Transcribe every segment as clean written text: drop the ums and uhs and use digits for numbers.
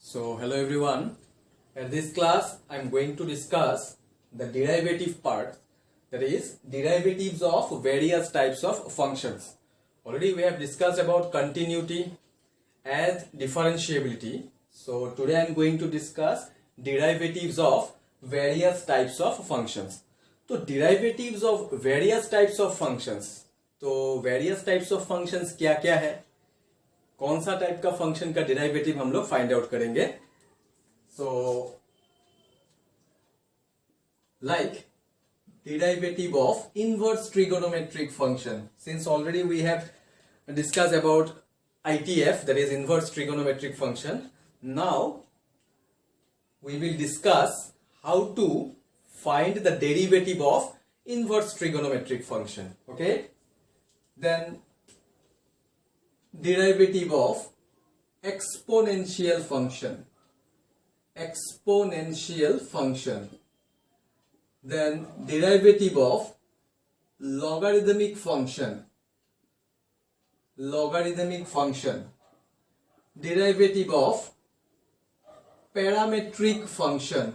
So hello everyone. At this class I am going to discuss the derivative part, that is derivatives of various types of functions. Already we have discussed about continuity and differentiability. So today I am going to discuss derivatives of various types of functions. तो derivatives of various types of functions, तो various types of functions क्या क्या है, कौन सा type का function का derivative हम लोग फाइंड आउट करेंगे. So like derivative of inverse trigonometric function, since already we have discuss about ITF, that is inverse trigonometric function. Now we will discuss how to find the derivative of inverse trigonometric function. Okay, then derivative of exponential function, then derivative of logarithmic function, derivative of parametric function.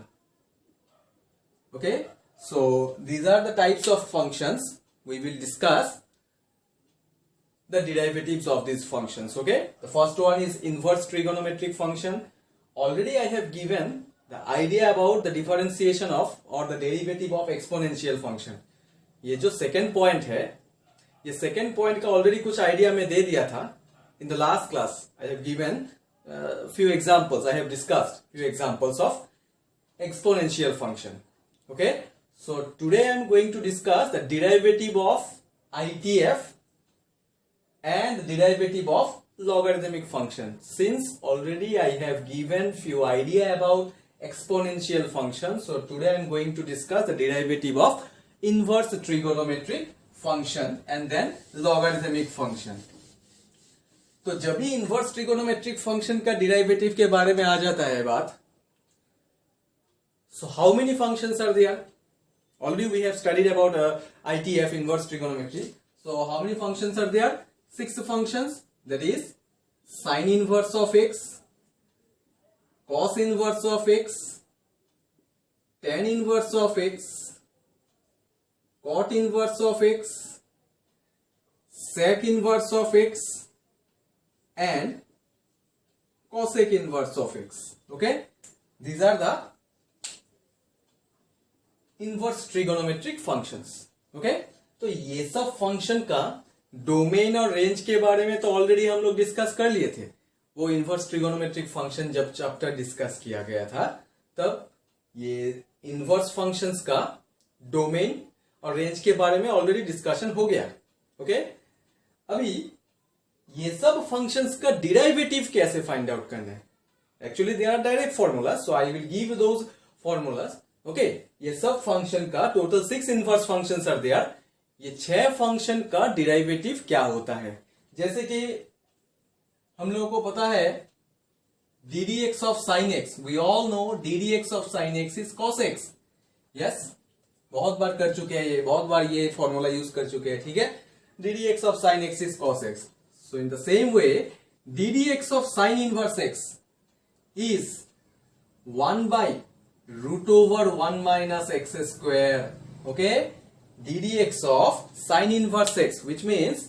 Okay, so these are the types of functions we will discuss, the derivatives of these functions. Okay, the first one is inverse trigonometric function. Already I have given the idea about the differentiation of or the derivative of exponential function. ये जो second point है, ये second point का already कुछ idea मैं दे दिया था. In the last class I have given few examples, I have discussed few examples of exponential function. Okay, so today I am going to discuss the derivative of ITF and the derivative of logarithmic function. Since already I have given few idea about exponential function, so today I am going to discuss the derivative of inverse trigonometric function and then logarithmic function. तो जब भी inverse trigonometric function का derivative के बारे में आ जाता है बात, so how many functions are there? Already we have studied about ITF, inverse trigonometry. So how many functions are there? 6 functions, that is sine inverse of x, cos inverse of x, tan inverse of x, cot inverse of x, sec inverse of x and cosec inverse of x. Okay, these are the inverse trigonometric functions. Okay, तो ये सब function का domain और range के बारे में तो already हम लोग डिस्कस कर लिए थे. वो इनवर्स ट्रिगोनोमेट्रिक फंक्शन जब चैप्टर डिस्कस किया गया था तब ये इनवर्स फंक्शंस का डोमेन और रेंज के बारे में ऑलरेडी डिस्कशन हो गया. ओके, अभी ये सब फंक्शंस का डिराइवेटिव कैसे फाइंड आउट करना है. Actually they are direct formula, so I will give those formulas. Okay, ये सब फंक्शन का total 6 inverse functions are there. ये 6 फंक्शन का डिराइवेटिव क्या होता है, जैसे कि हम लोगों को पता है d d x of sine x, we all know d d x of sine x is cos x. Yes, बहुत बार कर चुके हैं, ये बहुत बार ये फॉर्मूला यूज कर चुके हैं. ठीक है, d d x of sine x is cos x. So in the same way d d x of sine inverse x is 1 by root over 1 minus x square. Okay, ddx of sine inverse x, which means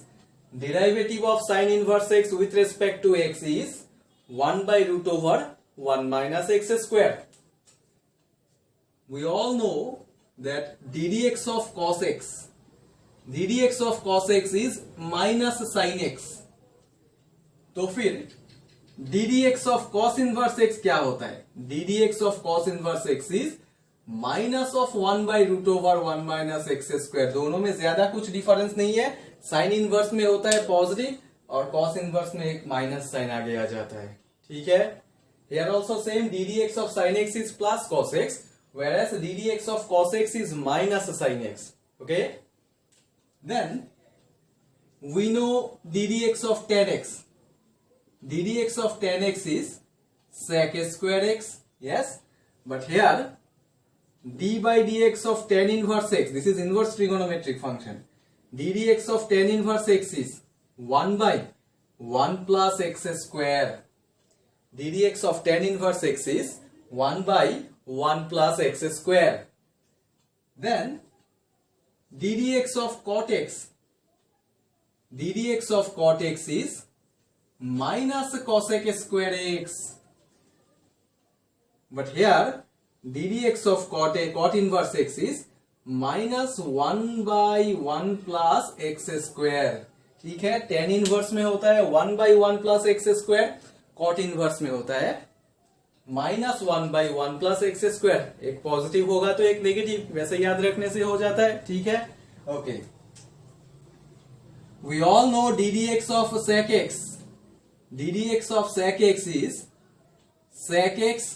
derivative of sine inverse x with respect to x is 1 by root over 1 minus x square. We all know that ddx of cos x is minus sin x. तो फिर ddx of cos inverse x क्या होता है? ddx of cos inverse x is minus of 1 by root over 1 minus x square. दोनों में ज्यादा कुछ difference नहीं है. साइन इनवर्स में होता है पॉजिटिव और कॉस इनवर्स में एक माइनस साइन आगे आ जाता है. ठीक है, here also same d d x of sine x is plus cos x, whereas d d x of cos x is minus sine x. Okay, then we know d d x of tan x. D d x of tan x is sec square x. Yes, but here d by dx of tan inverse x, this is inverse trigonometric function, d dx of tan inverse x is 1 by 1 plus x square. D d x of tan inverse x is 1/1 plus x square. Then ddx of cot x, ddx of cot x is minus cosec square x. But here ddx of cot inverse x is minus 1/1 plus x square. ठीक है, tan inverse में होता है 1/1 plus x square, cot inverse में होता है -1/1 plus x square. एक positive होगा तो एक नेगेटिव, वैसे याद रखने से हो जाता है. ठीक है, okay. We all know ddx of sec x. ddx of sec x is sec x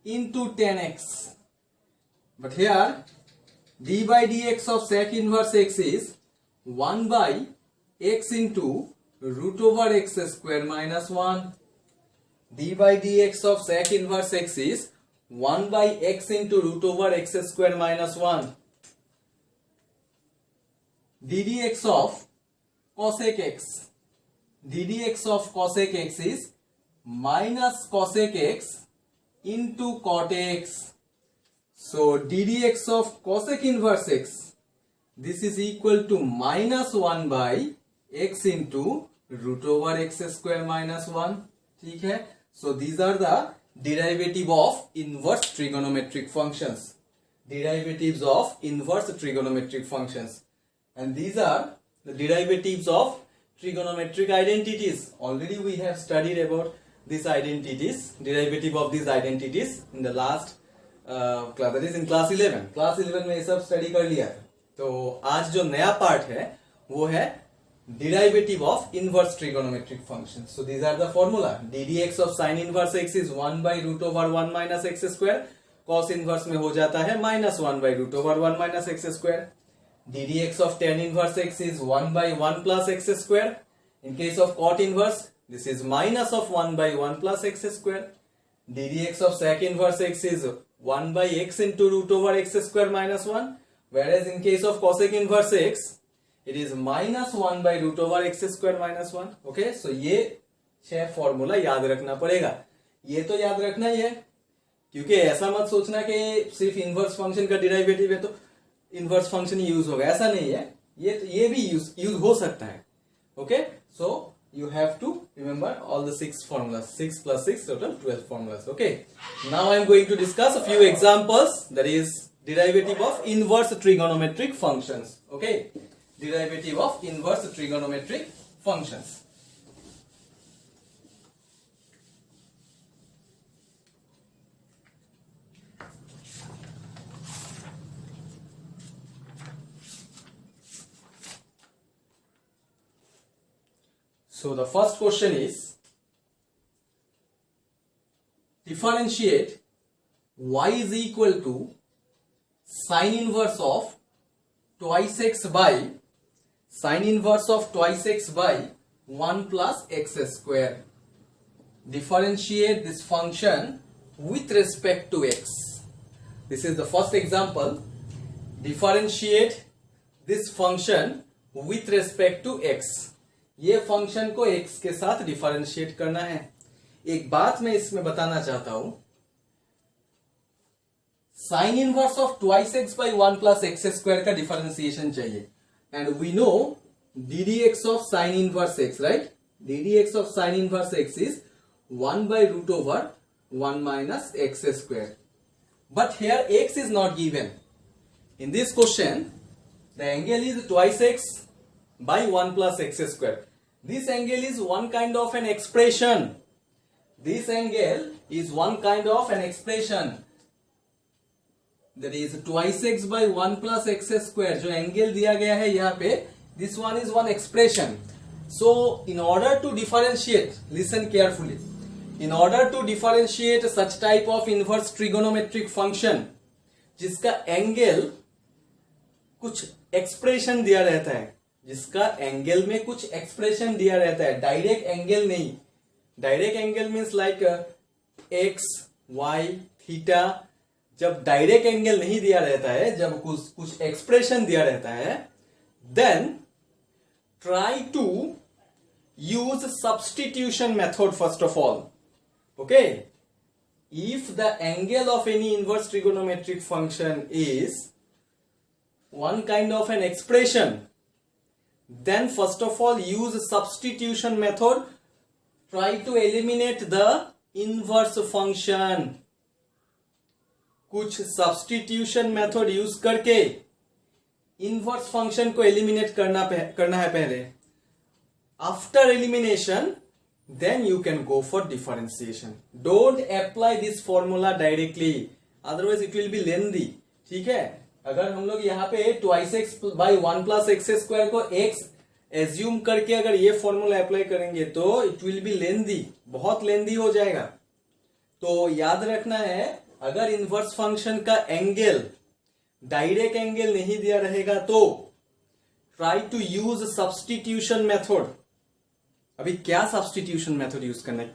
into tan x. But here d by dx of sec inverse x is 1/x into root over x square minus 1. d by dx of sec inverse x is 1/x into root over x square minus 1. ddx of cosec x, ddx of cosec x is minus cosec x into cot x. So ddx of cosec inverse x, this is equal to minus 1/x into root over x square minus 1. ठीक है, so these are the derivative of inverse trigonometric functions, derivatives of inverse trigonometric functions, and these are the derivatives of trigonometric identities. Already we have studied about these identities, derivative of these identities in the last class, that is in class 11. Class 11 में ये सब study कर लिया था. तो आज जो नया पार्ट है वो है derivative of inverse trigonometric functions. So these are the formula. ddx of sin inverse x is 1/√1 minus x square. cos inverse में हो जाता है -1/√1 minus x square. ddx of tan inverse x is 1/1 plus x square. In case of cot inverse, this is minus of 1/1 plus x square. ddx of sec inverse x is 1/x into root over x square minus 1. Whereas in case of cosec inverse x, it is minus 1/root over x square minus 1. Okay, so ये 6 formula याद रखना पड़ेगा. ये तो याद रखना ही है, क्योंकि ऐसा मत सोचना कि सिर्फ इनवर्स फंक्शन का डिराइवेटिव है तो इनवर्स फंक्शन ही यूज होगा, ऐसा नहीं है. ये भी यूज हो सकता है. Okay, so you have to remember all the 6 formulas. 6 plus 6 total 12 formulas. Okay, now I am going to discuss a few examples, that is derivative of inverse trigonometric functions. Okay, derivative of inverse trigonometric functions. So the first question is, differentiate y is equal to sin inverse of twice x by sin inverse of twice x by 1 plus x square. Differentiate this function with respect to x. This is the first example. Differentiate this function with respect to x. ये function को x के साथ differentiate करना है. एक बात मैं इसमें बताना चाहता हूं, sine inverse of twice x by 1 plus x square का डिफरेंशिएशन चाहिए. And we know ddx of sine inverse x, right? ddx of sine inverse x is 1/√1 minus x square. But here x is not given. In this question, the angle is twice x by 1 plus x square. This angle is one kind of an expression. This angle is one kind of an expression. That is twice x by 1 plus x square. जो angle दिया गया है यहाँ पे, this one is one expression. So in order to differentiate, listen carefully. In order to differentiate such type of inverse trigonometric function, जिसका angle कुछ expression दिया रहता है, जिसका एंगल में कुछ एक्सप्रेशन दिया रहता है, डायरेक्ट एंगल नहीं. Direct angle means like x y theta. जब डायरेक्ट एंगल नहीं दिया रहता है, जब कुछ एक्सप्रेशन दिया रहता है, then try to use substitution method first of all. Okay, if the angle of any inverse trigonometric function is one kind of an expression, then first of all use substitution method, try to eliminate the inverse function. कुछ substitution method use करके inverse function को eliminate करना है पहले. After elimination, then you can go for differentiation. Don't apply this formula directly, otherwise it will be lengthy. ठीक है, अगर हम लोग यहाँ पे 2x by 1 plus x square को x एज्यूम करके अगर ये फॉर्मूला अप्लाई करेंगे तो इट विल बी लेंदी, बहुत लेंदी हो जाएगा. तो याद रखना है, अगर इनवर्स फंक्शन का एंगल डायरेक्ट एंगल नहीं दिया रहेगा तो try to use substitution method. अभी क्या सब्स्टिट्यूशन मेथड यूज करना है,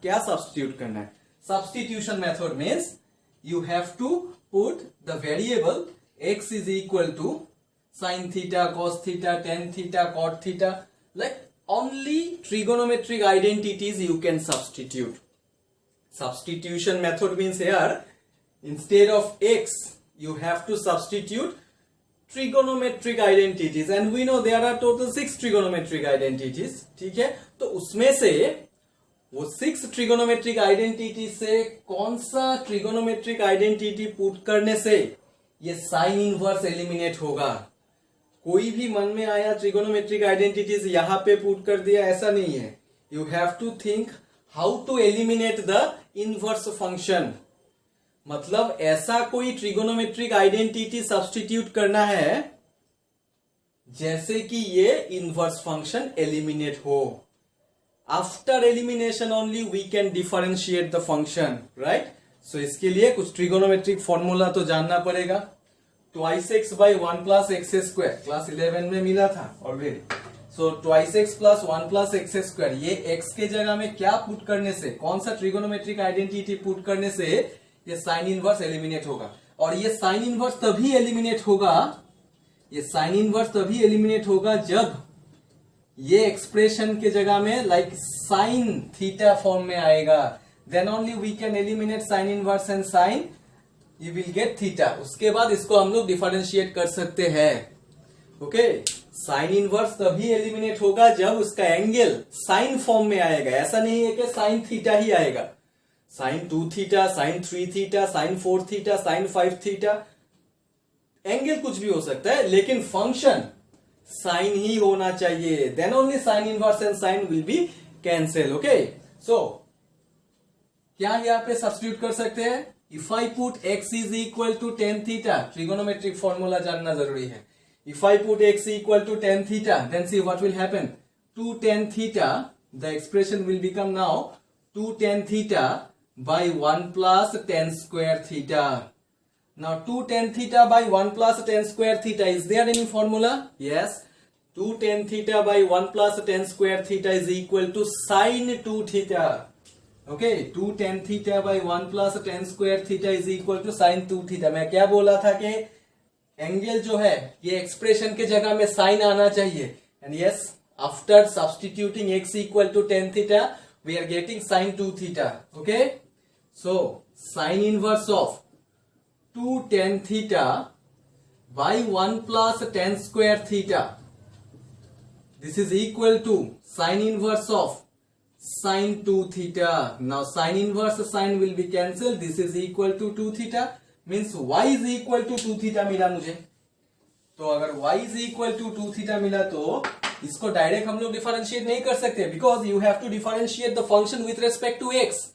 क्या सब्स्टिट्यूट करना है? Substitution method means you have to put the variable x is equal to sin theta, cos theta, tan theta, cot theta, like only trigonometric identities you can substitute. Substitution method means here instead of x you have to substitute trigonometric identities, and we know there are total 6 trigonometric identities. ठीक है, तो उसमें से वो 6 trigonometric identities से कौन सा trigonometric identity put करने से ये साइन इनवर्स एलिमिनेट होगा. कोई भी मन में आया ट्रिगोनोमेट्रिक आइडेंटिटीज यहां पे पुट कर दिया, ऐसा नहीं है. You have to think how to eliminate the inverse function. मतलब ऐसा कोई ट्रिगोनोमेट्रिक आइडेंटिटी सब्स्टिट्यूट करना है जैसे कि ये इनवर्स फंक्शन एलिमिनेट हो. After elimination only we can differentiate the function, right. So इसके लिए कुछ ट्रिगोनोमेट्रिक फॉर्मूला तो जानना पड़ेगा. Twice x by 1 plus x square class 11 में मिला था already. So twice X plus 1 plus x square, ये एक्स के जगह में क्या पुट करने से, कौन सा ट्रिगोनोमेट्रिक आइडेंटिटी पुट करने से ये साइन इनवर्स एलिमिनेट होगा. और ये साइन इनवर्स तभी एलिमिनेट होगा, ये साइन इनवर्स तभी एलिमिनेट होगा जब ये एक्सप्रेशन के जगह में लाइक साइन थीटा फॉर्म में आएगा. Then only we can eliminate sine inverse and sine, you will get theta. उसके बाद इसको हम लोग डिफरेंशिएट कर सकते हैं. ओके, साइन इनवर्स तभी एलिमिनेट होगा जब उसका एंगल साइन फॉर्म में आएगा. ऐसा नहीं है कि साइन थीटा ही आएगा. Sine 2 theta, sine 3 theta, sine 4 theta, sine 5 theta, angle कुछ भी हो सकता है, लेकिन फंक्शन साइन ही होना चाहिए. Then only sine inverse and sine will be cancel. Okay, so क्या यहाँ पे सब्स्टिट्यूट कर सकते हैं? If I put x is equal to tan theta, trigonometric formula जानना जरूरी है. If I put x equal to tan theta, then see what will happen. 2 tan theta, the expression will become now 2 tan theta by 1 plus tan square theta. Now 2 tan theta by 1 plus tan square theta, is there any formula? Yes. 2 tan theta by 1 plus tan square theta is equal to sin 2 theta. Okay, 2 tan theta by 1 plus tan square theta is equal to sine 2 theta. मैं क्या बोला था कि angle जो है ये expression के जगह में साइन आना चाहिए. And yes, after substituting x equal to tan theta we are getting sine 2 theta. Okay, so sine inverse of 2 tan theta by 1 plus tan square theta, this is equal to sine inverse of sin 2 theta. Now sin inverse sin will be cancelled. This is equal to 2 theta. Means y is equal to 2 theta मिला मुझे. तो अगर y is equal to 2 theta मिला तो इसको direct हम लोग differentiate नहीं कर सकते, because you have to differentiate the function with respect to x.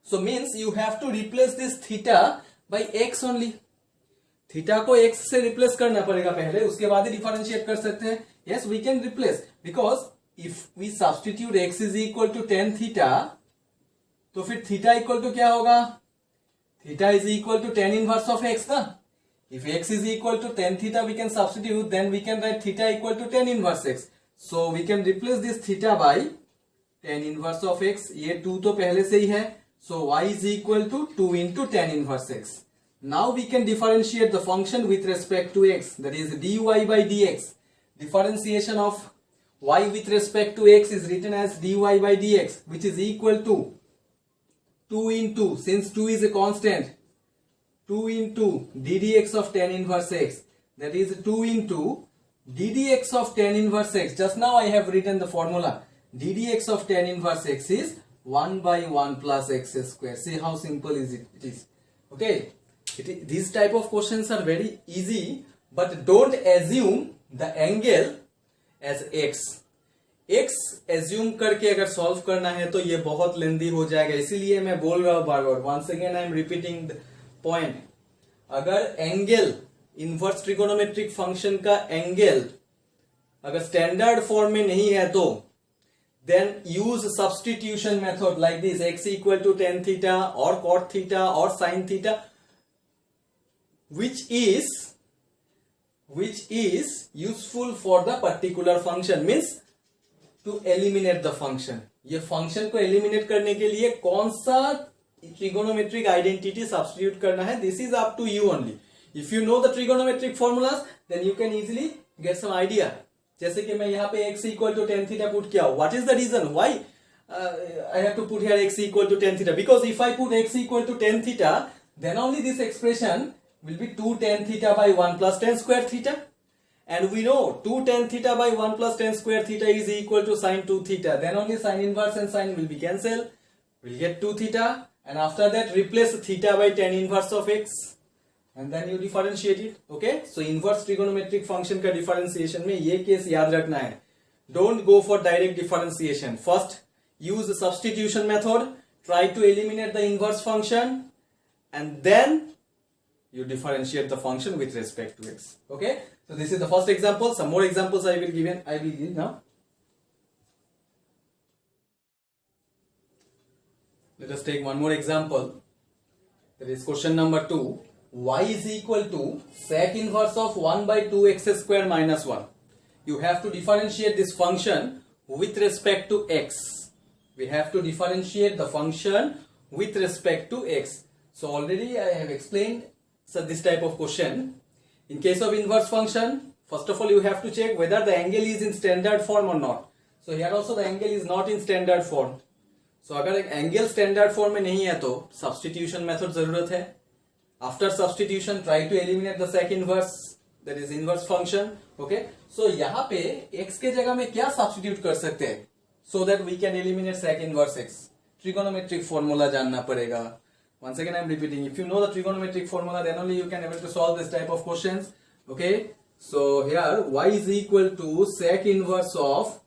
So means you have to replace this theta by x only. Theta को x से रिप्लेस करना पड़ेगा पहले, उसके बाद ही डिफरेंशिएट कर सकते हैं. Yes, we can replace, because if we substitute x is equal to tan theta, तो फिर थीटा इक्वल टू क्या होगा? Theta is equal to tan inverse of x ना. If x is equal to tan theta we can substitute, then we can write theta equal to tan inverse x. So we can replace this theta by tan inverse of x. ये 2 तो पहले से ही है, so y is equal to 2 into tan inverse x. Now we can differentiate the function with respect to x, that is dy by dx. Differentiation of y with respect to x is written as dy by dx, which is equal to 2 into, since 2 is a constant, 2 into ddx of tan inverse x, that is 2 into ddx of tan inverse x. Just now I have written the formula. ddx of tan inverse x is 1 by 1 plus x square. See how simple is it is. Okay, these type of questions are very easy, but don't assume the angle as x. x assume करके अगर solve करना है तो ये बहुत लेंदी हो जाएगा, इसीलिए मैं बोल रहा हूं बार बार. Once again I am repeating the point. अगर एंगल इनवर्स ट्रिगोनोमेट्रिक फंक्शन का एंगल अगर स्टैंडर्ड फॉर्म में नहीं है तो then use substitution method like this, x equal to tan theta or cot theta or sin theta, which is useful for the particular function, means to eliminate the function. ये function को eliminate करने के लिए कौन सा trigonometric identity substitute करना है, this is up to you only. If you know the trigonometric formulas, then you can easily get some idea. जैसे कि मैं यहाँ पे x equal to tan theta put किया. What is the reason why I have to put here x equal to tan theta? Because if I put x equal to tan theta, then only this expression will be 2 tan theta by 1 plus tan square theta. And we know 2 tan theta by 1 plus tan square theta is equal to sin 2 theta. Then only sin inverse and sin will be cancelled. We'll get 2 theta. And after that replace theta by tan inverse of x. And then you differentiate it. Okay, so inverse trigonometric function का differentiation में ये case याद रखना है. Don't go for direct differentiation. First use the substitution method, try to eliminate the inverse function, and then you differentiate the function with respect to x. Okay, so this is the first example. Some more examples I will give now. Let us take one more example. That is question number 2. Y is equal to sec inverse of 1 by 2x square minus 1. You have to differentiate this function with respect to x. We have to differentiate the function with respect to x. So already I have explained this type of question. In case of inverse function, first of all you have to check whether the angle is in standard form or not. So here also the angle is not in standard form. So अगर angle standard form में नहीं है तो substitution method जरूरत है. After substitution, try to eliminate the sec inverse, that is inverse function. Okay, so यहाँ पे x के जगह में क्या substitute कर सकते हैं so that we can eliminate sec inverse x? Trigonometric formula जानना पड़ेगा. Once again I am repeating, if you know the trigonometric formula, then only you can able to solve this type of questions. Okay, so here y is equal to sec inverse of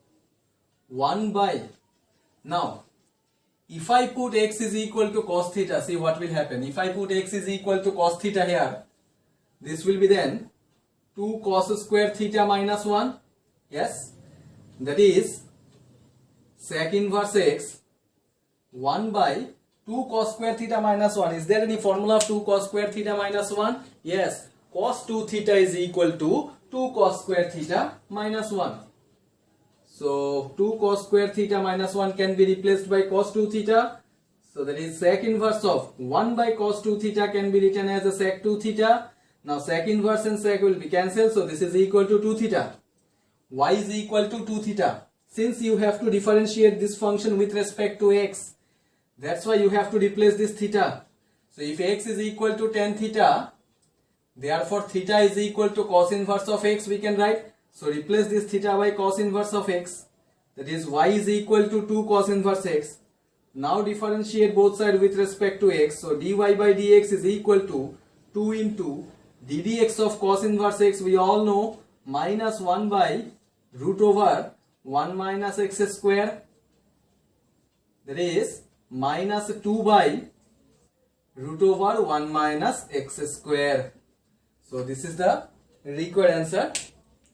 1 by, now if I put x is equal to cos theta, see what will happen. If I put x is equal to cos theta here, this will be then 2 cos square theta minus 1. Yes, that is sec inverse x 1 by 2 cos square theta minus 1. Is there any formula of 2 cos square theta minus 1? Yes, cos 2 theta is equal to 2 cos square theta minus 1. So 2 cos square theta minus 1 can be replaced by cos 2 theta. So that is sec inverse of 1 by cos 2 theta can be written as a sec 2 theta. Now sec inverse and sec will be cancelled. So this is equal to 2 theta. Y is equal to 2 theta. Since you have to differentiate this function with respect to x, that's why you have to replace this theta. So if x is equal to tan theta, therefore theta is equal to cos inverse of x, we can write. So replace this theta by cos inverse of x, that is y is equal to 2 cos inverse x. Now differentiate both sides with respect to x. So dy by dx is equal to 2 into ddx of cos inverse x, we all know, minus 1 by root over 1 minus x square, that is minus 2 by root over 1 minus x square. So this is the required answer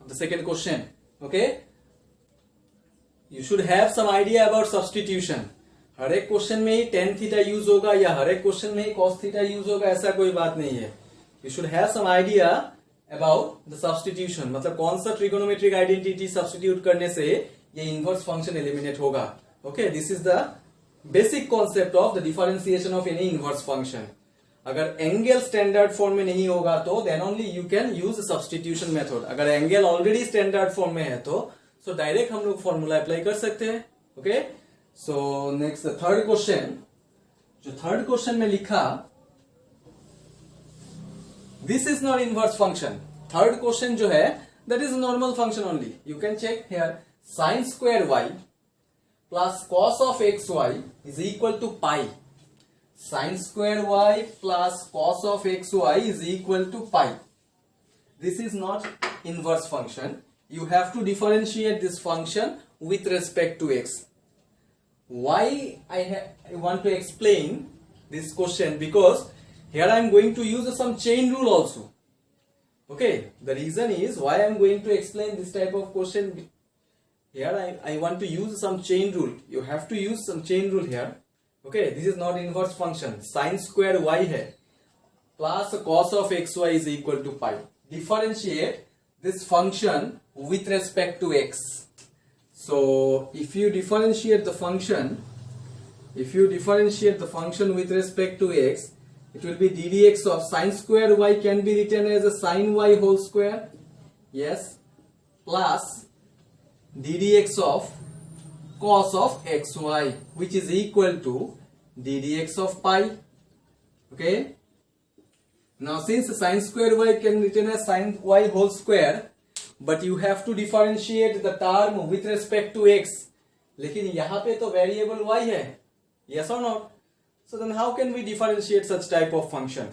of the second question. Okay, you should have some idea about substitution. हर एक question में ही tan theta use होगा या हर एक question में ही cos theta use होगा, ऐसा कोई बात नहीं है. You should have some idea about the substitution. मतलब कौन सा trigonometric identity substitute करने से ये inverse function eliminate होगा. Okay, this is the basic concept of the differentiation of any inverse function. अगर एंगल स्टैंडर्ड फॉर्म में नहीं होगा तो then only you can use substitution method. अगर एंगल ऑलरेडी स्टैंडर्ड फॉर्म में है तो सो डायरेक्ट हम लोग फॉर्मूला अप्लाई कर सकते हैं. Okay, so next third question. जो थर्ड क्वेश्चन में लिखा, this is not inverse function. Third question जो है that is normal function only. You can check here, sine square y plus cos of x y is equal to pi. Sine square y plus cos of x y is equal to pi. This is not inverse function. You have to differentiate this function with respect to x. Why I want to explain this question, because here I am going to use some chain rule also. Okay, the reason is why I am going to explain this type of question. Here I want to use some chain rule. You have to use some chain rule here. Okay, this is not inverse function. Sin square y है plus cos of xy is equal to pi. Differentiate this function with respect to x. So if you differentiate the function with respect to x, it will be ddx of sin square y can be written as a sin y whole square, yes, plus ddx of cos of xy, which is equal to ddx of pi. Okay, now since sin square y can be written as sin y whole square, but you have to differentiate the term with respect to x. लेकिन यहाँ पे तो variable y है, yes or not? So then how can we differentiate such type of function?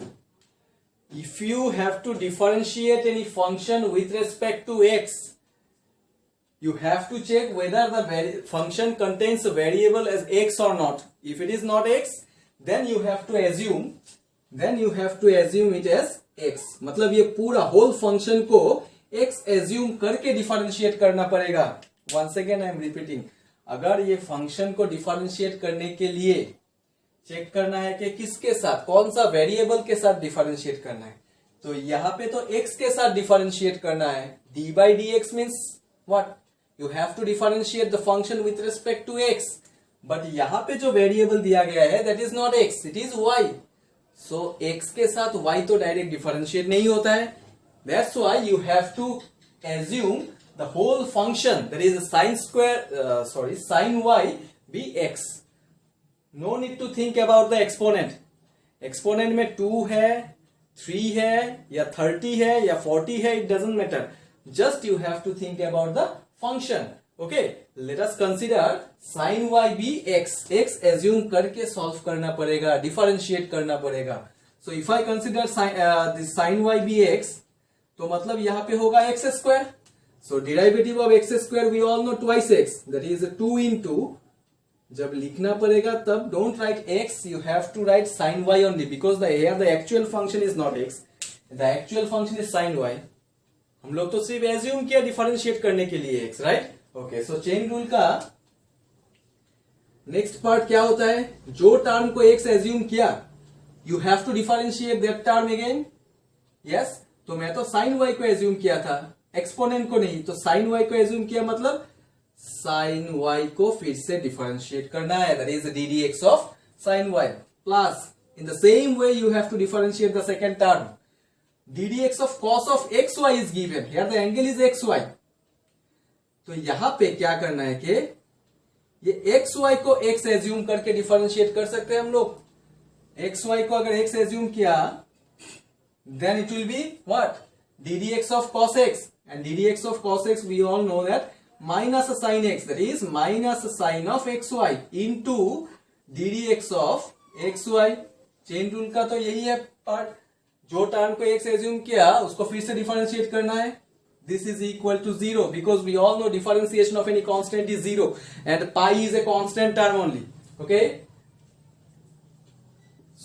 If you have to differentiate any function with respect to x, you have to check whether the function contains a variable as x or not. If it is not x, then you have to assume it as x. मतलब ये पूरा whole function को x assume करके differentiate करना पड़ेगा। Once again I am repeating, अगर ये function को डिफरेंशिएट करने के लिए चेक करना है कि किसके साथ, कौन सा वेरिएबल के साथ डिफरेंशिएट करना है, तो यहाँ पे तो x के साथ डिफरेंशिएट करना है। d by dx means what? You have to differentiate the function with respect to x. But यहाँ पे जो वेरिएबल दिया गया है that is not x, it is y. So x के साथ y तो डायरेक्ट डिफरेंशिएट नहीं होता है. That's why you have to assume the whole function, that is sin y be x. No need to think about the exponent. Exponent में 2 है, 3 है या 30 है या 40 है, it doesn't matter. Just you have to think about the function. Okay, let us consider sin y be x. x assume करके solve करना पड़ेगा, differentiate करना पड़ेगा. So if I consider this sin y be x, तो मतलब यहाँ पे होगा x square. So derivative of x square we all know twice x, that is 2 into, जब लिखना पड़ेगा तब don't write x, you have to write sin y only, because here the actual function is not x, the actual function is sin y. हम लोग तो सिर्फ assume किया differentiate करने के लिए x, right? Okay, so chain rule का next part क्या होता है? जो टर्म को x एज्यूम किया, you have to differentiate that term again. Yes, तो मैं तो sin y को एज्यूम किया था, एक्सपोनेंट को नहीं. तो sin y को एज्यूम किया मतलब sin y को फिर से डिफरेंशिएट करना है, that is ddx of sin y. Plus in the same way you have to differentiate the second term, ddx of cos of xy is given. Here the angle is xy. तो यहां पे क्या करना है कि ये xy को x assume करके डिफरेंशिएट कर सकते हैं हम लोग. xy को अगर x एज्यूम किया, then it will be what? ddx of cos x, and ddx of cos x we all know that minus sin x, that is minus sin of xy into ddx of xy. Chain rule का तो यही है part. जो term को x assume किया उसको फिर से डिफरेंशिएट करना है. This is equal to 0, because we all know differentiation of any constant is 0 and pi is a constant term only. Okay,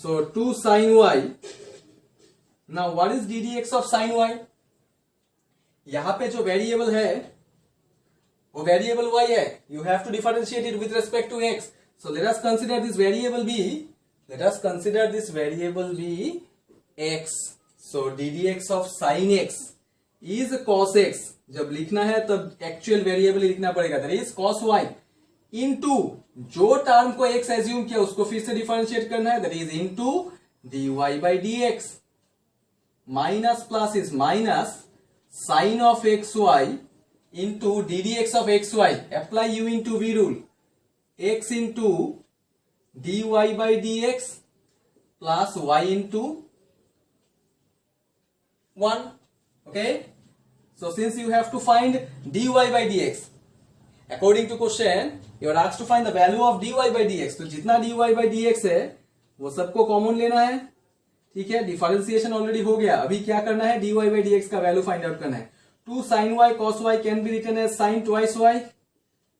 so 2 sin y. Now what is ddx of sin y? यहां पे जो variable है वो variable y है. You have to differentiate it with respect to x. So let us consider this variable be x. So ddx of sin x is cos x. जब लिखना है तब एक्चुअल वेरिएबल लिखना पड़ेगा, that is cos y into जो term को x assume किया उसको फिर से डिफरेंशिएट करना है, that is into dy by dx. Minus plus is minus sin of xy into ddx of xy. Apply u into v rule. x into dy by dx plus y into 1. Okay, so since you have to find dy by dx, according to question you are asked to find the value of dy by dx, तो जितना dy by dx है वो सबको common लेना है. ठीक है, differentiation already हो गया. अभी क्या करना है, dy by dx का वैल्यू फाइंड आउट करना है. 2 sin y cos y can be written as sin twice y.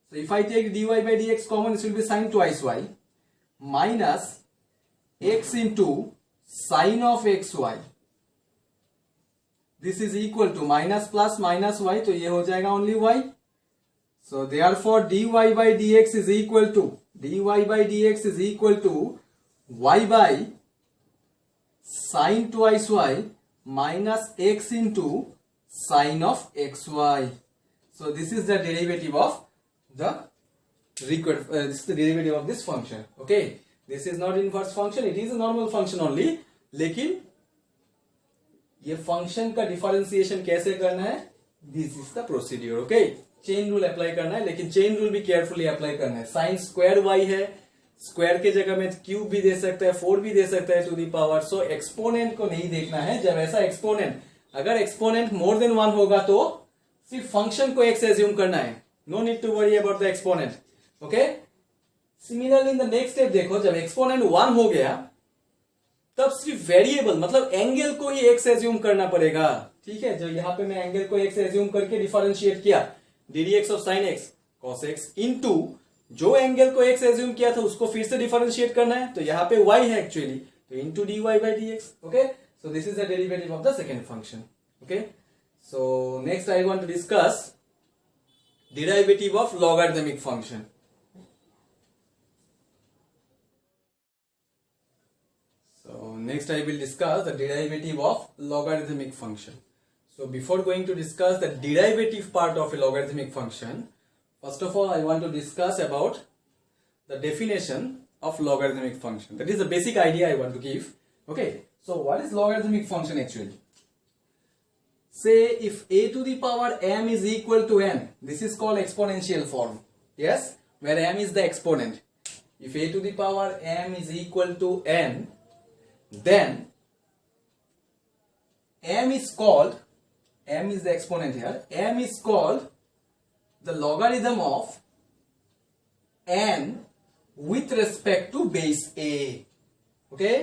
So if I take dy by dx common, it will be sin twice y minus x into sin of xy. This is equal to minus plus minus y, तो ये हो जाएगा only y. So therefore dy by dx is equal to y by sin twice y minus x into sin of xy. So this is the derivative of the required. This is the derivative of this function. Okay, this is not inverse function; it is a normal function only. लेकिन ये function का differentiation कैसे करना है, this is the procedure. Okay, chain rule apply करना है, लेकिन chain rule भी केयरफुली अप्लाई करना है. साइन स्क्वायर वाई है, स्क्वायर के जगह में क्यूब भी दे सकता है, 4 भी दे सकता है to the power. So exponent को नहीं देखना है. जब ऐसा एक्सपोनेंट, अगर एक्सपोनेंट मोर देन 1 होगा तो सिर्फ फंक्शन को एक्स एज्यूम करना है. No need to worry about the exponent. Okay, similarly in the next step देखो, जब एक्सपोनेंट 1 हो गया तब सिर्फ वेरिएबल मतलब एंगल को ही एक्स एज्यूम करना पड़ेगा. ठीक है, जो यहां पे मैं एंगल को एक्स एज्यूम करके डिफरेंशिएट किया, ddx of sine x cos x into जो एंगल को एक्स एज्यूम किया था उसको फिर से डिफरेंशिएट करना है, तो यहाँ पे y है एक्चुअली, तो into dy by dx. Okay, so this is the derivative of the second function. Okay, so next I want to discuss derivative of logarithmic function. Next I will discuss the derivative of logarithmic function. So before going to discuss the derivative part of a logarithmic function, first of all I want to discuss about the definition of logarithmic function. That is the basic idea I want to give. Okay, so what is logarithmic function actually? Say if a to the power m is equal to n, this is called exponential form. Yes, where m is the exponent. If a to the power m is equal to n, then m is the exponent here, m is called the logarithm of n with respect to base a. Okay,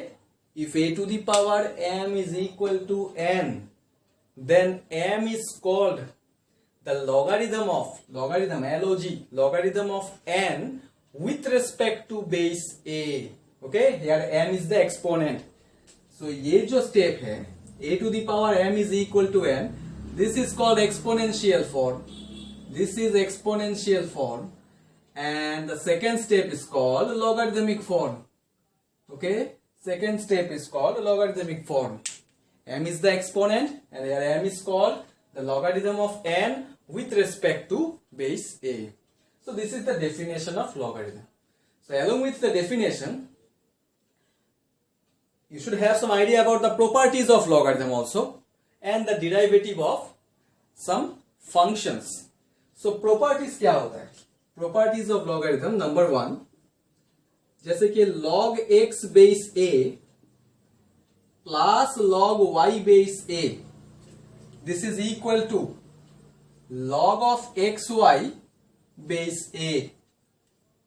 if a to the power m is equal to n, then m is called the logarithm of logarithm of n with respect to base a. Okay, here m is the exponent. So ये जो step है, a to the power m is equal to n, this is called exponential form. This is exponential form, and the second step is called logarithmic form. Okay, second step is called logarithmic form. M is the exponent, and here m is called the logarithm of n with respect to base a. So this is the definition of logarithm. So along with the definition, you should have some idea about the properties of logarithm also, and the derivative of some functions. So properties क्या होता है? Properties of logarithm, number 1, जैसे कि log x base a plus log y base a, this is equal to log of xy base a.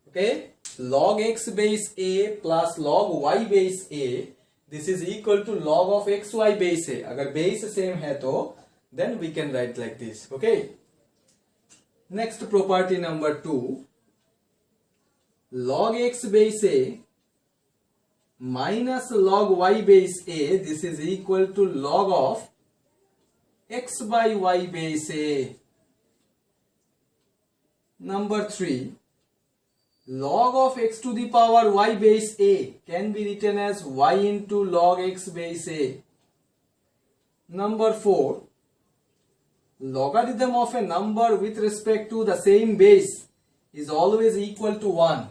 Okay, log x base a plus log y base a, this is equal to log of xy base a. अगर base same है तो then we can write like this. Okay, next property number 2, log x base a minus log y base a, this is equal to log of x by y base a. Number 3, log of x to the power y base a can be written as y into log x base a. Number 4, logarithm of a number with respect to the same base is always equal to 1.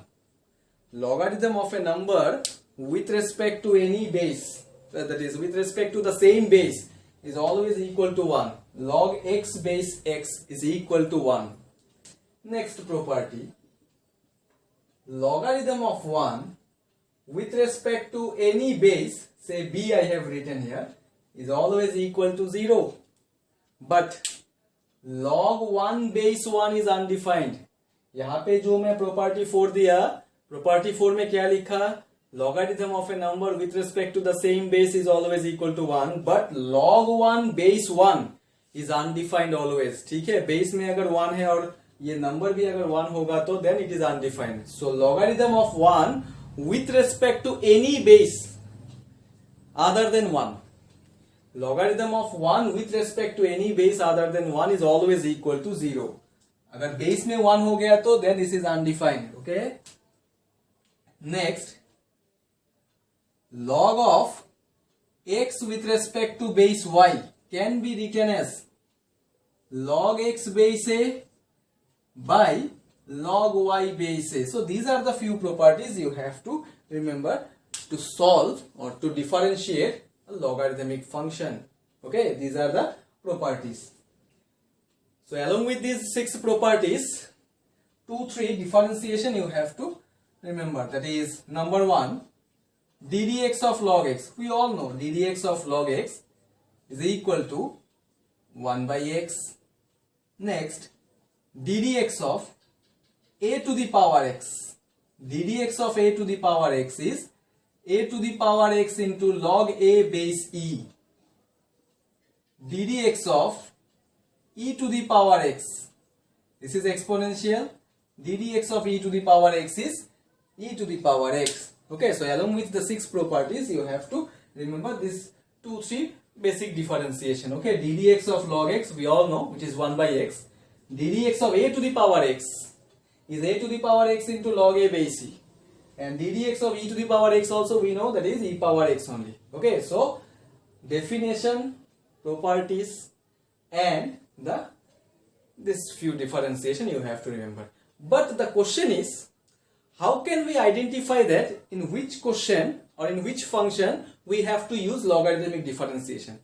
Logarithm of a number with respect to any base, that is with respect to the same base, is always equal to 1. Log x base x is equal to 1. Next property, logarithm of 1 with respect to any base, say b I have written here, is always equal to 0. But log 1 base 1 is undefined. यहाँ पे जो मैं property 4 दिया, property 4 में क्या लिखा? Logarithm of a number with respect to the same base is always equal to 1, but log 1 base 1 is undefined always. ठीक है, base में अगर 1 है और ये नंबर भी अगर 1 होगा तो then it is undefined. So logarithm of 1 with respect to any base other than 1. Logarithm of 1 with respect to any base other than 1 is always equal to 0. अगर base में 1 हो गया तो then this is undefined. Okay. Next, log of x with respect to base y can be written as log x base a by log y base a. So these are the few properties you have to remember to solve or to differentiate a logarithmic function. Okay, these are the properties. So along with these 6 properties, 2-3 differentiation you have to remember. That is, number 1, ddx of log x. We all know ddx of log x is equal to 1 by x. Next, ddx of a to the power x. ddx of a to the power x is a to the power x into log a base e. ddx of e to the power x. This is exponential. ddx of e to the power x is e to the power x. Okay, so along with the 6 properties, you have to remember this 2-3 basic differentiation. Okay, ddx of log x, we all know, which is 1 by x. ddx of a to the power x is a to the power x into log a base e. And ddx of e to the power x also we know, that is e power x only. Okay, so definition, properties, and this few differentiation you have to remember. But the question is, how can we identify that in which question or in which function we have to use logarithmic differentiation?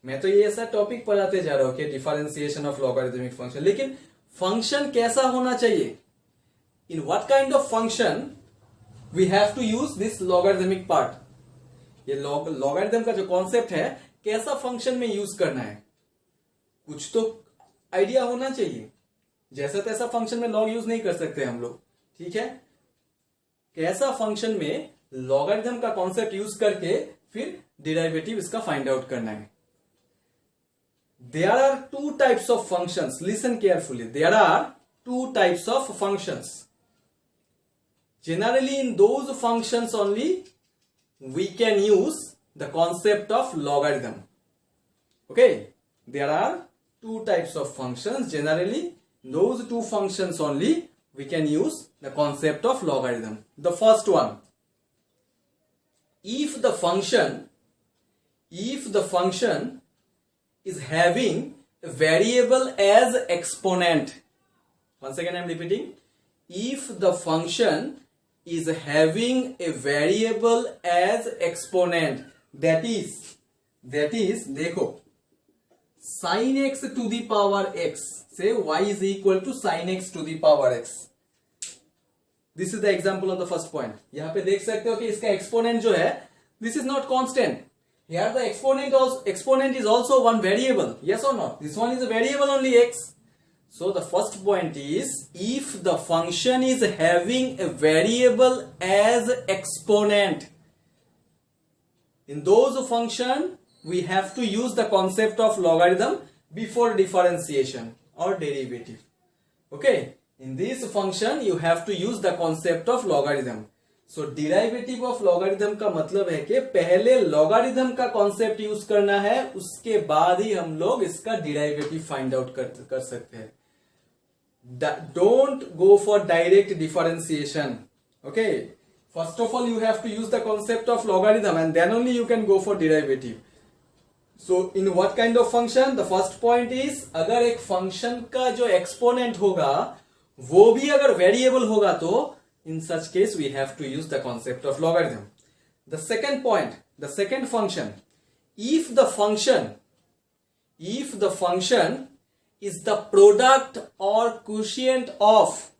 मैं तो ये ऐसा topic पढ़ाते जा रहा हूँ कि differentiation of logarithmic function, लेकिन फंक्शन कैसा होना चाहिए? In what kind of function we have to use this logarithmic part. ये लॉगरिथम का जो कॉन्सेप्ट है, कैसा फंक्शन में यूज करना है, कुछ तो आइडिया होना चाहिए. जैसा तैसा फंक्शन में लॉग यूज नहीं कर सकते हम लोग. ठीक है, कैसा फंक्शन में लॉगरिथम का कॉन्सेप्ट यूज करके फिर डिराइवेटिव इसका फाइंड आउट करना है. There are 2 types of functions. Listen carefully. There are 2 types of functions. Generally, in those functions only, we can use the concept of logarithm. Okay? There are 2 types of functions. Generally, those 2 functions only, we can use the concept of logarithm. The first one, if the function is having a variable as exponent. Once again I am repeating, if the function is having a variable as exponent, that is देखो, sin x to the power x, say y is equal to sin x to the power x. This is the example of the first point. यहाँ पे देख सकते हो कि इसका exponent जो है, this is not constant. Here the exponent is also one variable. Yes or not? This one is a variable only x. So the first point is, if the function is having a variable as exponent, in those function we have to use the concept of logarithm before differentiation or derivative. Okay, in this function you have to use the concept of logarithm. So derivative of logarithm का मतलब है कि पहले logarithm का concept use करना है, उसके बाद ही हम लोग इसका derivative find out कर सकते हैं. Don't go for direct differentiation. Okay, first of all you have to use the concept of logarithm and then only you can go for derivative. So in what kind of function? The first point is, अगर एक function का जो exponent होगा वो भी अगर variable होगा तो in such case we have to use the concept of logarithm. The second point, the second function, if the function is the product or quotient of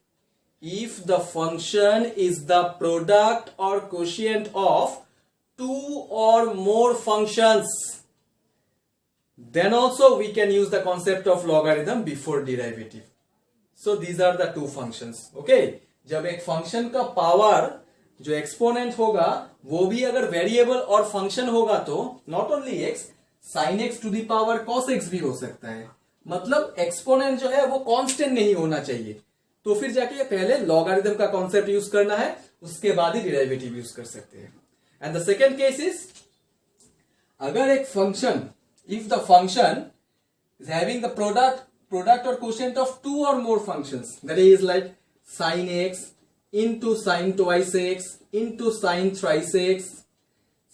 if the function is the product or quotient of two or more functions, then also we can use the concept of logarithm before derivative. So these are the two functions. Okay, जब एक function का power जो exponent होगा वो भी अगर variable और function होगा तो not only x, sine x to the power cos x भी हो सकता है. मतलब एक्सपोनेंट जो है वो कांस्टेंट नहीं होना चाहिए. तो फिर जाके पहले लॉगरिथम का कॉन्सेप्ट यूज करना है, उसके बाद ही डिराइवेटिव यूज कर सकते हैं. And the second case is, अगर एक function, if the function is having the product और क्वोशिएंट ऑफ टू और more functions, that is like sin x into sin twice x into sin thrice x,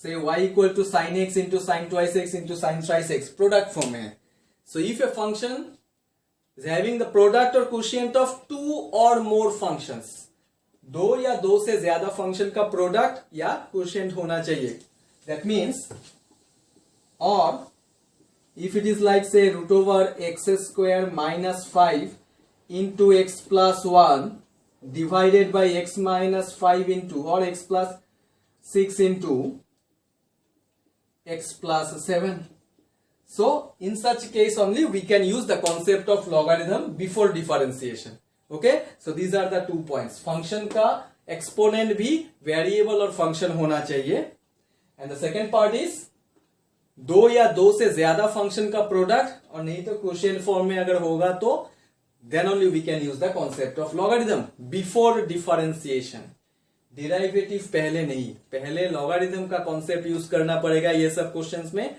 say y equal to sin x into sin twice x into sin thrice x, product form है. So if a function is having the product or quotient of two or more functions, दो या दो से ज्यादा function का product या quotient होना चाहिए. That means, or if it is like say root over x square minus 5 into x plus 1 divided by x minus 5 into, or x plus 6 into x plus 7. So in such case only we can use the concept of logarithm before differentiation. Okay, so these are the 2 points. Function का exponent भी variable और function होना चाहिए. And the second part is, दो या दो से ज्यादा फंक्शन का प्रोडक्ट और नहीं तो क्वोशिएंट फॉर्म में अगर होगा तो then only we can use the concept of logarithm before differentiation. Derivative पहले नहीं, पहले logarithm का concept यूज करना पड़ेगा ये सब क्वेश्चंस में,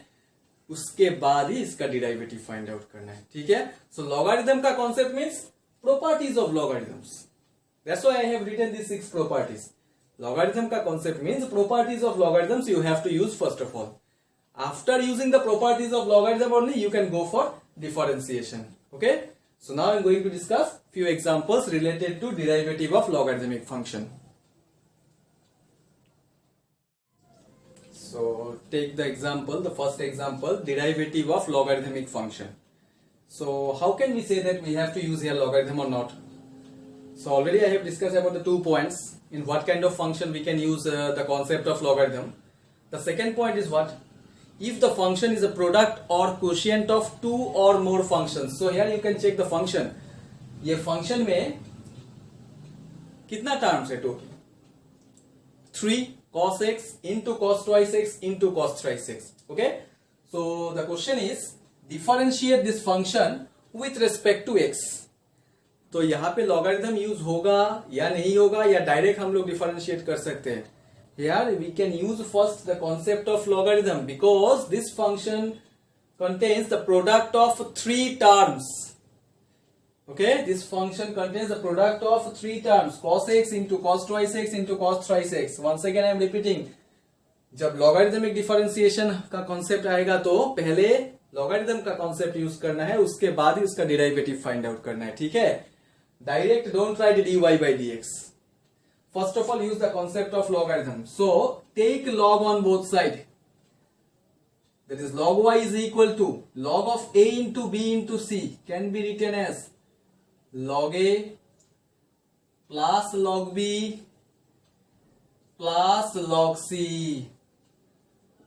उसके बाद ही इसका derivative find out करना है. ठीक है, so logarithm का concept means properties of logarithms. That's why I have written these 6 properties. Logarithm का concept means properties of logarithms you have to use first of all. After using the properties of logarithm only you can go for differentiation. Okay, so now I'm going to discuss few examples related to derivative of logarithmic function. So take the example, the first example, derivative of logarithmic function. So how can we say that we have to use here logarithm or not? So already I have discussed about the 2 points in what kind of function we can use the concept of logarithm. The second point is what? If the function is a product or quotient of two or more functions. So here you can check the function. ये function में कितना terms है total? 3 cos x into cos twice x into cos thrice x. Okay? So the question is, differentiate this function with respect to x. तो यहाँ पे logarithm use होगा या नहीं होगा, या डायरेक्ट हम लोग differentiate कर सकते हैं. Here we can use first the concept of logarithm because this function contains the product of 3 terms. Okay, this function contains the product of 3 terms, cos x into cos twice x into cos thrice x. Once again I am repeating, जब logarithmic differentiation का concept आएगा तो पहले logarithm का concept use करना है, उसके बाद ही उसका derivative find out करना है. ठीक है, direct don't try the dy by dx. First of all, use the concept of logarithm. So take log on both sides. That is, log y is equal to log of a into b into c can be written as log a plus log b plus log c.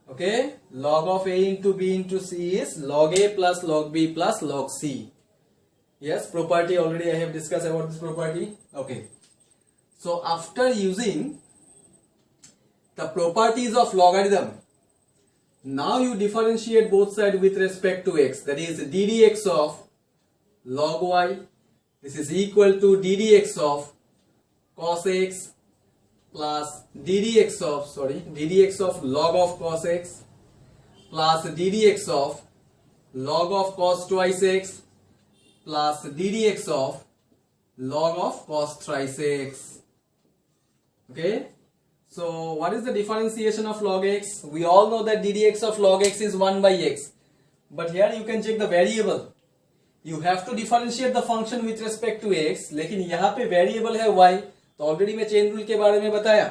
Okay, log of a into b into c is log a plus log b plus log c. Yes, property already I have discussed about this property. Okay. So after using the properties of logarithm, now you differentiate both sides with respect to x. That is ddx of log y. This is equal to ddx of cos x plus ddx of log of cos x plus ddx of log of cos twice x plus ddx of log of cos thrice x. Okay, so what is the differentiation of log x? We all know that ddx of log x is 1 by x, but here you can check the variable. You have to differentiate the function with respect to x, लेकिन यहाँ पे variable है y, तो already मैं chain rule के बारे में बताया,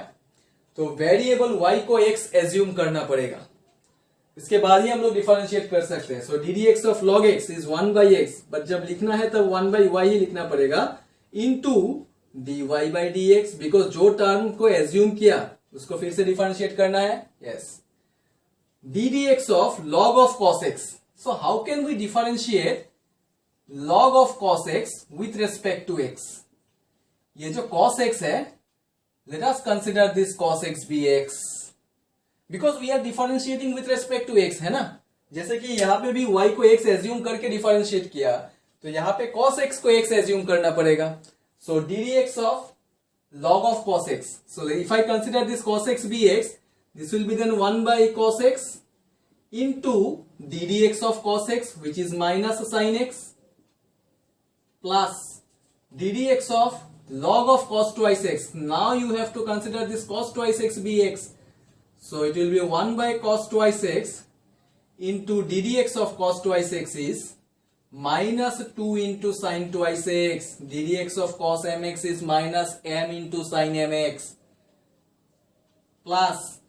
तो वेरिएबल y को x assume करना पड़ेगा, इसके बाद ही हम लोग डिफरेंशिएट कर सकते हैं. सो ddx of log x is 1 by x, but जब लिखना है तब 1 by y ही लिखना पड़ेगा, into dy by d x, because जो टर्म को एज्यूम किया उसको फिर से डिफरेंशिएट करना है. Yes, d d x of log of cos x. So how can we differentiate log of cos x with respect to x? ये जो cos x है, let us consider this cos x be x, because we are differentiating with respect to x, है ना. जैसे कि यहां पे भी y को x एज्यूम करके डिफरेंशिएट किया, तो यहां पे cos x को x एज्यूम करना पड़ेगा. So ddx of log of cos x. So if I consider this cos x be x, this will be then 1 by cos x into ddx of cos x, which is minus sin x, plus ddx of log of cos twice x. Now you have to consider this cos twice x be x. So it will be 1 by cos twice x into ddx of cos twice x is minus 2 into sin twice x. ddx of cos mx is minus m into sin mx. Plus,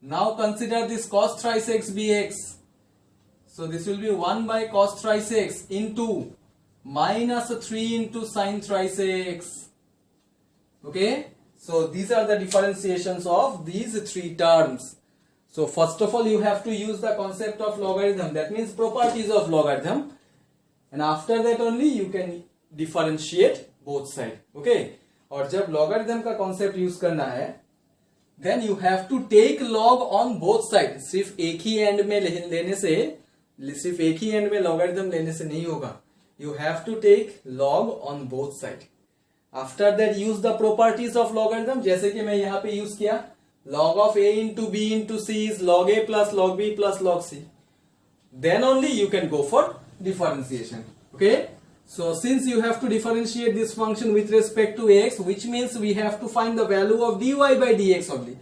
now consider this cos thrice x be x. So this will be 1 by cos thrice x into minus 3 into sin thrice x. Okay, so these are the differentiations of these three terms. So first of all you have to use the concept of logarithm, that means properties of logarithm, and after that only you can differentiate both side. Okay, और जब logarithm का concept use करना है, then you have to take log on both side. सिर्फ एक ही end में लेने से, सिर्फ एक ही end में logarithm लेने से नहीं होगा. You have to take log on both side. After that use the properties of logarithm, जैसे कि मैं यहाँ पे use किया, log of a into b into c is log a plus log b plus log c. Then only you can go for differentiation. Okay, so since you have to differentiate this function with respect to x, which means we have to find the value of dy by dx only.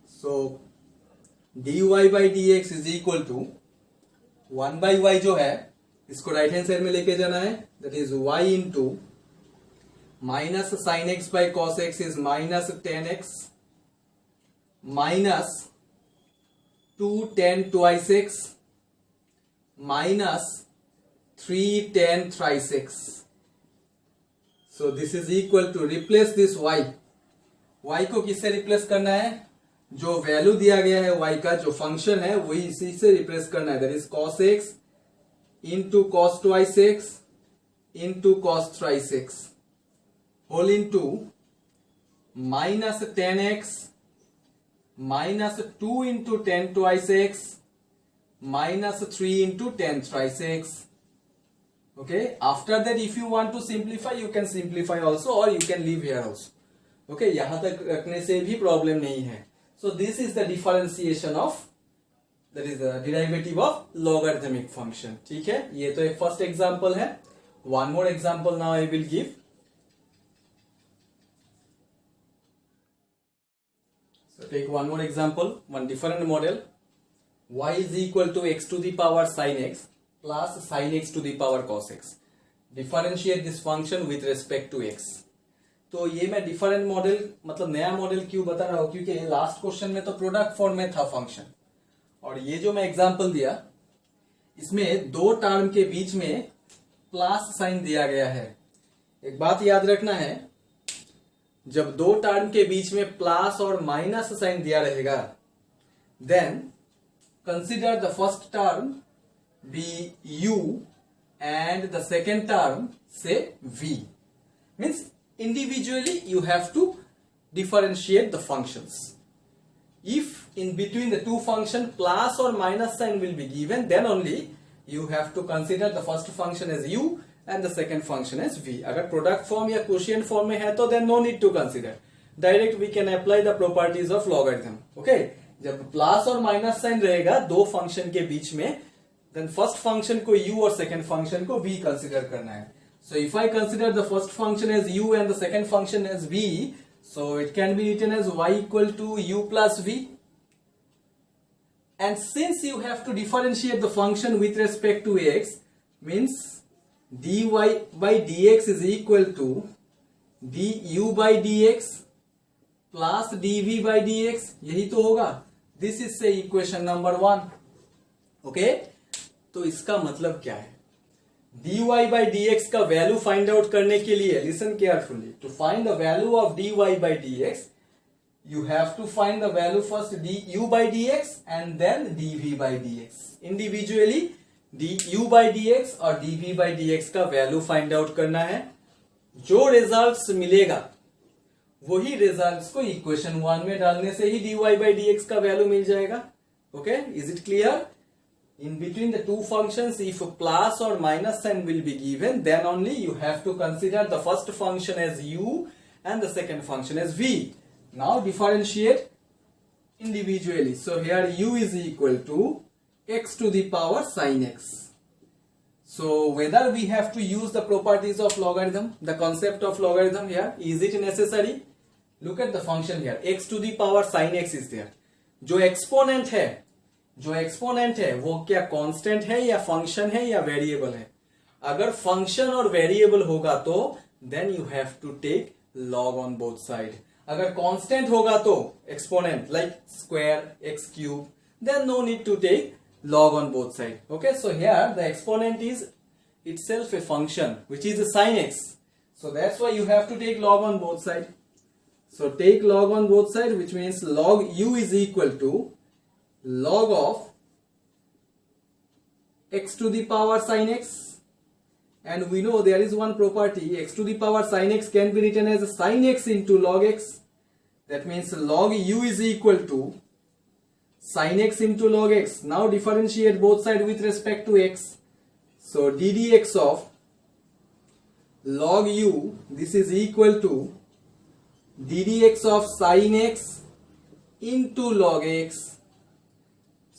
So dy by dx is equal to 1 by y जो है, इसको right hand side में लेके जाना है, that is y into minus sin x by cos x is minus 10x minus 2 tan twice x minus 3 tan thrice x. So this is equal to, replace this y. y को किससे replace करना है? जो value दिया गया है y का, जो फंक्शन है वही इसी से रिप्लेस करना है, that is cos x into cos twice x into cos thrice x whole into minus 10x minus 2 into tan twice x minus 3 into tan thrice x. Okay, after that if you want to simplify you can simplify also, or you can leave here also. Okay, यहां तक रखने से भी problem नहीं है. So this is the differentiation of, that is the derivative of logarithmic function. ठीक है, ये तो एक first example है. One more example now I will give. So take one more example, one different model. Y is equal to x to the power sin x plus sin x to the power cos x. Differentiate this function with respect to x. तो ये मैं different model, मतलब नया model क्यों बता रहा हूं, क्योंकि लास्ट क्वेश्चन में तो प्रोडक्ट फॉर्म में था फंक्शन, और ये जो मैं एग्जांपल दिया इसमें दो टर्म के बीच में प्लस साइन दिया गया है. एक बात याद रखना है, जब दो टर्म के बीच में प्लस और माइनस साइन दिया रहेगा, then consider the first term be u and the second term say v. Means individually you have to differentiate the functions. If in between the two function plus or minus sign will be given, then only you have to consider the first function as u and the second function as v. अगर product form या quotient form में है तो then no need to consider. Direct we can apply the properties of logarithm. Okay? जब plus और minus sign रहेगा दो function के बीच में, then first function को u और second function को v consider करना है. So if I consider the first function as u and the second function as v, so it can be written as y equal to u plus v. And since you have to differentiate the function with respect to x, means dy by dx is equal to du by dx plus dv by dx. यही तो होगा. This is say equation number 1. Okay? तो इसका मतलब क्या है? dy by dx का value find out करने के लिए, listen carefully, to find the value of dy by dx you have to find the value first du by dx and then dv by dx. Individually du by dx और dv by dx का value find out करना है. जो results मिलेगा वही results को equation 1 में डालने से ही dy by dx का वैल्यू मिल जाएगा. Okay, is it clear? In between the two functions, if a plus or minus sign will be given, then only you have to consider the first function as u and the second function as v. Now differentiate individually. So here u is equal to x to the power sin x. So whether we have to use the properties of logarithm, the concept of logarithm here, is it necessary? Look at the function here, x to the power sin x is there. जो exponent है वो क्या constant है या function है या variable है? अगर फंक्शन और वेरिएबल होगा तो then you have to take log on both side. अगर कांस्टेंट होगा तो exponent like square x cube, then no need to take log on both side. Okay, so here the exponent is itself a function which is a sin x, so that's why you have to take log on both side. So take log on both side, which means log u is equal to log of x to the power sin x, and we know there is one property, x to the power sin x can be written as sin x into log x. That means log u is equal to sin x into log x. Now differentiate both sides with respect to x. So ddx of log u, this is equal to ddx of sin x into log x.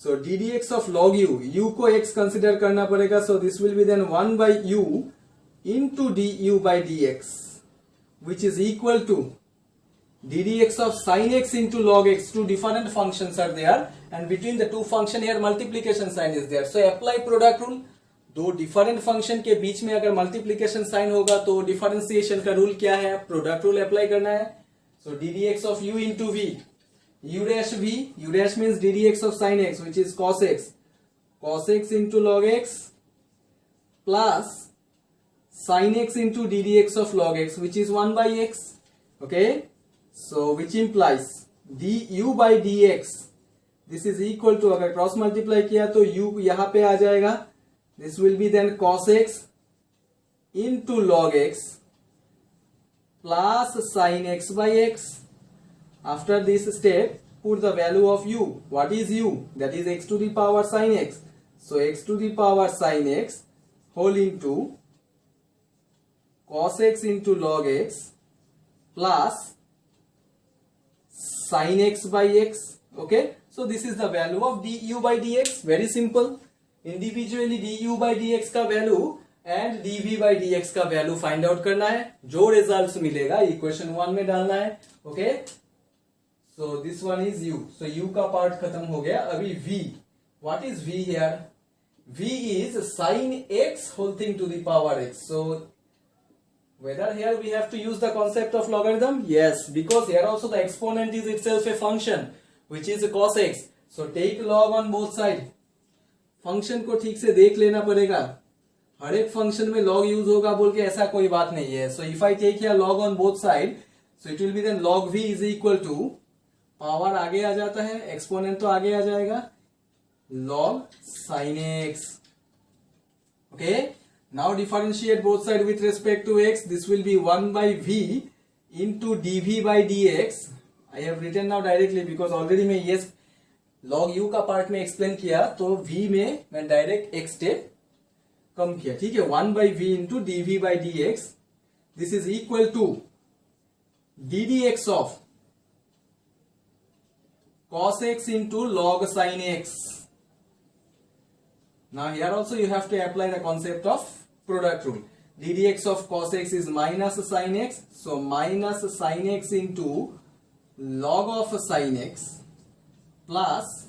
So ddx of log u को x consider करना पड़ेगा. So this will be then 1 by u into du by dx, which is equal to ddx of sin x into log x. Two different functions are there and between the two function here multiplication sign is there. So apply product rule. दो different function के बीच में अगर multiplication sign होगा तो differentiation का rule क्या है? product rule apply करना है. So ddx of u into v, u dash means ddx of sin x, which is cos x into log x plus sin x into ddx of log x, which is 1 by x. Okay, so which implies du by dx, this is equal to, अगर cross multiply किया तो u यहां पे आ जाएगा. This will be then cos x into log x plus sin x by x. After this step, put the value of u. What is u? That is x to the power sin x. So x to the power sin x whole into cos x into log x plus sin x by x. Okay, so this is the value of du by dx. Very simple. Individually du by dx का value and dv by dx का value find out करना है. जो result मिलेगा equation 1 में डालना है. Okay, so this one is u. So u का पार्ट खत्म हो गया. अभी v. What is v here? v is sin x whole thing to the power x. So whether here we have to use the concept of logarithm? Yes, because here also the exponent is itself a function which is cos x. So take log on both side. Function को ठीक से देख लेना पड़ेगा. हर एक function में log use होगा बोल के ऐसा कोई बात नहीं है. So if I take here log on both side, so it will be then log v is equal to, power आगे आ जाता है, एक्सपोनेंट तो आगे आ जाएगा, log sin x. Okay, now differentiate both sides with respect to x. This will be 1 by v into dv by dx. I have written now directly because already मैं yes log u का part में explain किया, तो v में मैं direct एक step कम किया. ठीक है, 1 by v into dv by dx. This is equal to ddx of cos x into log sin x. Now here also you have to apply the concept of product rule. ddx of cos x is minus sin x, so minus sin x into log of sin x plus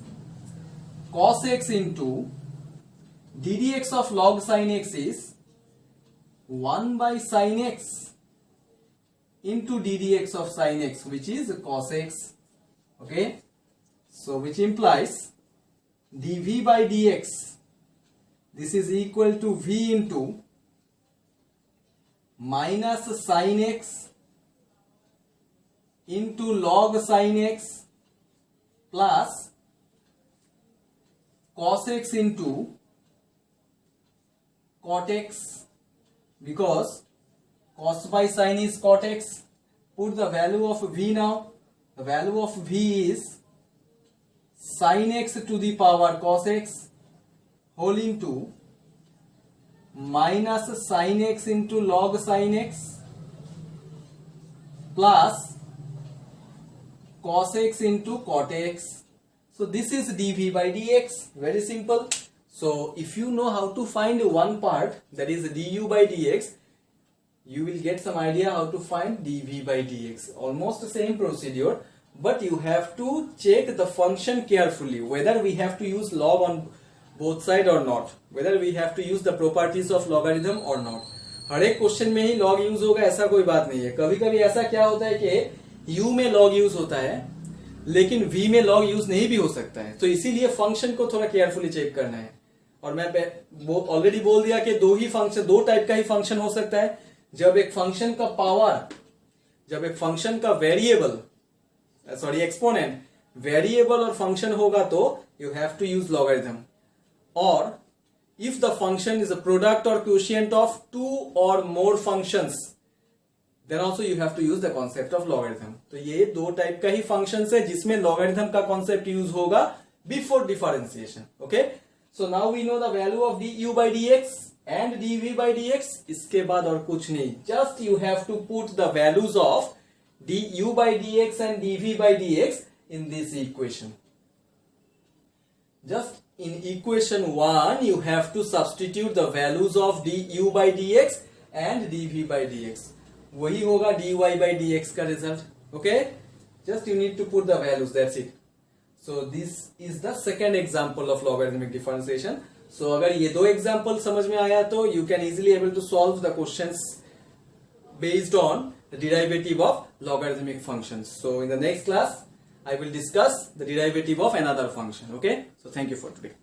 cos x into ddx of log sin x is 1 by sin x into ddx of sin x, which is cos x. Okay, so which implies dv by dx, this is equal to v into minus sine x into log sine x plus cos x into cot x, because cos by sin is cot x. Put the value of v now. The value of v is sin x to the power cos x whole into minus sin x into log sin x plus cos x into cot x. So this is dv by dx. Very simple. So if you know how to find one part, that is du by dx, you will get some idea how to find dv by dx. Almost the same procedure, but you have to check the function carefully, whether we have to use log on both side or not, whether we have to use the properties of logarithm or not. हर एक question में ही log use होगा ऐसा कोई बात नहीं है. कभी कभी ऐसा क्या होता है कि u में log यूज होता है लेकिन v में log यूज नहीं भी हो सकता है, तो इसीलिए फंक्शन को थोड़ा केयरफुली चेक करना है. और मैं ऑलरेडी बोल दिया कि दो टाइप का ही फंक्शन हो सकता है. जब एक फंक्शन का पावर, जब एक फंक्शन का एक्सपोनेंट वेरिएबल और फंक्शन होगा तो you have to use logarithm. और if the function is a product और क्वोशिएंट ऑफ टू और more functions, then also you have to use the concept of logarithm. तो ये दो टाइप का ही फंक्शन है जिसमें लॉगरिथम का कॉन्सेप्ट यूज होगा before differentiation. Okay, so now we know the value of du by dx and dv by dx. इसके बाद और कुछ नहीं, just you have to put the values of du by dx and dv by dx in this equation. Just in equation 1 you have to substitute the values of du by dx and dv by dx. वही होगा dy by dx का result. Okay, just you need to put the values, that's it. So this is the second example of logarithmic differentiation. So अगर ये दो example समझ में आया तो you can easily able to solve the questions based on the derivative of logarithmic functions. So in the next class I will discuss the derivative of another function. Okay, so thank you for today.